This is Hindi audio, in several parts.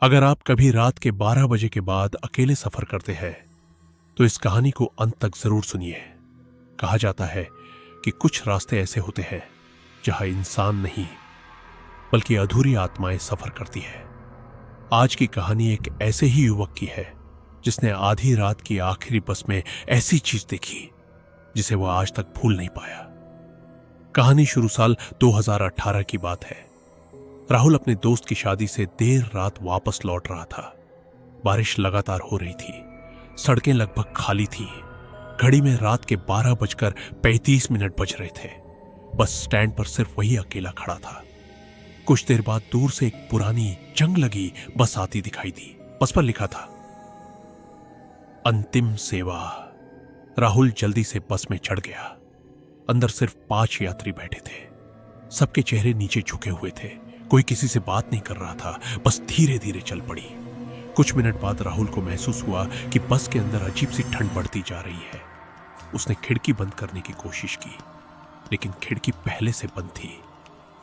अगर आप कभी रात के 12 बजे के बाद अकेले सफर करते हैं तो इस कहानी को अंत तक जरूर सुनिए। कहा जाता है कि कुछ रास्ते ऐसे होते हैं जहां इंसान नहीं बल्कि अधूरी आत्माएं सफर करती है। आज की कहानी एक ऐसे ही युवक की है जिसने आधी रात की आखिरी बस में ऐसी चीज देखी जिसे वह आज तक भूल नहीं पाया। कहानी शुरू साल 2018 की बात है। राहुल अपने दोस्त की शादी से देर रात वापस लौट रहा था। बारिश लगातार हो रही थी, सड़कें लगभग खाली थी। घड़ी में रात के 12:35 बज रहे थे। बस स्टैंड पर सिर्फ वही अकेला खड़ा था। कुछ देर बाद दूर से एक पुरानी जंग लगी बस आती दिखाई दी। बस पर लिखा था अंतिम सेवा। राहुल जल्दी से बस में चढ़ गया। अंदर सिर्फ 5 यात्री बैठे थे। सबके चेहरे नीचे झुके हुए थे। कोई किसी से बात नहीं कर रहा था, बस धीरे धीरे चल पड़ी। कुछ मिनट बाद राहुल को महसूस हुआ कि बस के अंदर अजीब सी ठंड बढ़ती जा रही है। उसने खिड़की बंद करने की कोशिश की, लेकिन खिड़की पहले से बंद थी।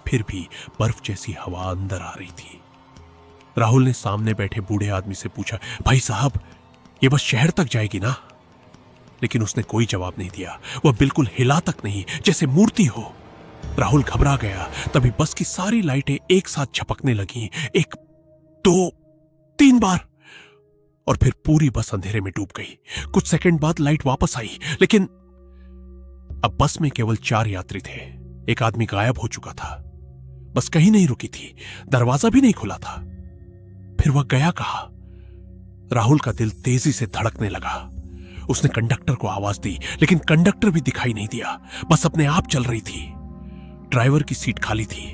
फिर भी बर्फ जैसी हवा अंदर आ रही थी। राहुल ने सामने बैठे बूढ़े आदमी से पूछा, भाई साहब, ये बस शहर तक जाएगी ना? लेकिन उसने कोई जवाब नहीं दिया। वह बिल्कुल हिला तक नहीं, जैसे मूर्ति हो। राहुल घबरा गया। तभी बस की सारी लाइटें एक साथ झपकने लगीं। 1, 2, 3 बार, और फिर पूरी बस अंधेरे में डूब गई। कुछ सेकंड बाद लाइट वापस आई, लेकिन अब बस में केवल 4 यात्री थे। एक आदमी गायब हो चुका था। बस कहीं नहीं रुकी थी, दरवाजा भी नहीं खुला था। फिर वह गया कहां? राहुल का दिल तेजी से धड़कने लगा। उसने कंडक्टर को आवाज दी, लेकिन कंडक्टर भी दिखाई नहीं दिया। बस अपने आप चल रही थी। ड्राइवर की सीट खाली थी।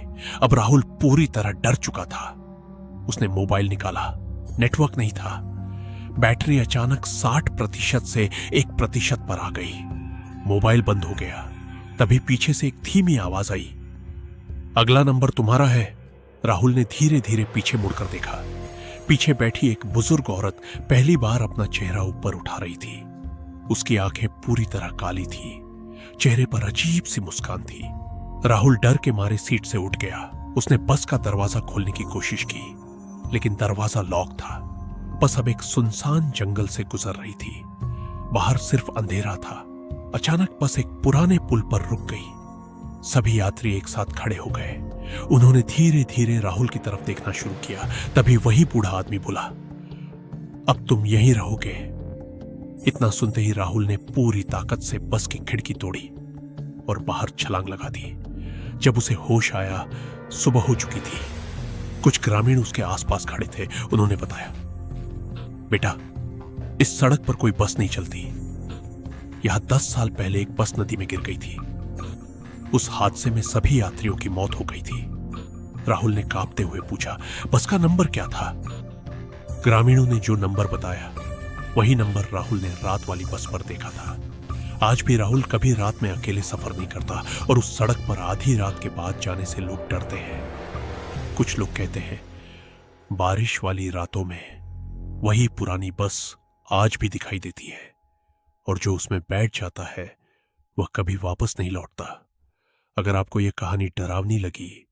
अब राहुल पूरी तरह डर चुका था। उसने मोबाइल निकाला, नेटवर्क नहीं था। बैटरी अचानक 60% से 1% पर आ गई। मोबाइल बंद हो गया। तभी पीछे से एक धीमी आवाज आई, अगला नंबर तुम्हारा है। राहुल ने धीरे धीरे पीछे मुड़कर देखा। पीछे बैठी एक बुजुर्ग औरत पहली बार अपना चेहरा ऊपर उठा रही थी। उसकी आंखें पूरी तरह काली थी, चेहरे पर अजीब सी मुस्कान थी। राहुल डर के मारे सीट से उठ गया। उसने बस का दरवाजा खोलने की कोशिश की, लेकिन दरवाजा लॉक था। बस अब एक सुनसान जंगल से गुजर रही थी। बाहर सिर्फ अंधेरा था। अचानक बस एक पुराने पुल पर रुक गई। सभी यात्री एक साथ खड़े हो गए। उन्होंने धीरे धीरे राहुल की तरफ देखना शुरू किया। तभी वही बूढ़ा आदमी बोला, अब तुम यहीं रहोगे। इतना सुनते ही राहुल ने पूरी ताकत से बस की खिड़की तोड़ी और बाहर छलांग लगा दी। जब उसे होश आया, सुबह हो चुकी थी। कुछ ग्रामीण उसके आसपास खड़े थे। उन्होंने बताया, बेटा, इस सड़क पर कोई बस नहीं चलती। यहां 10 साल पहले एक बस नदी में गिर गई थी। उस हादसे में सभी यात्रियों की मौत हो गई थी। राहुल ने कांपते हुए पूछा, बस का नंबर क्या था? ग्रामीणों ने जो नंबर बताया वही नंबर राहुल ने रात वाली बस पर देखा था। आज भी राहुल कभी रात में अकेले सफर नहीं करता, और उस सड़क पर आधी रात के बाद जाने से लोग डरते हैं। कुछ लोग कहते हैं बारिश वाली रातों में वही पुरानी बस आज भी दिखाई देती है, और जो उसमें बैठ जाता है वह कभी वापस नहीं लौटता। अगर आपको यह कहानी डरावनी लगी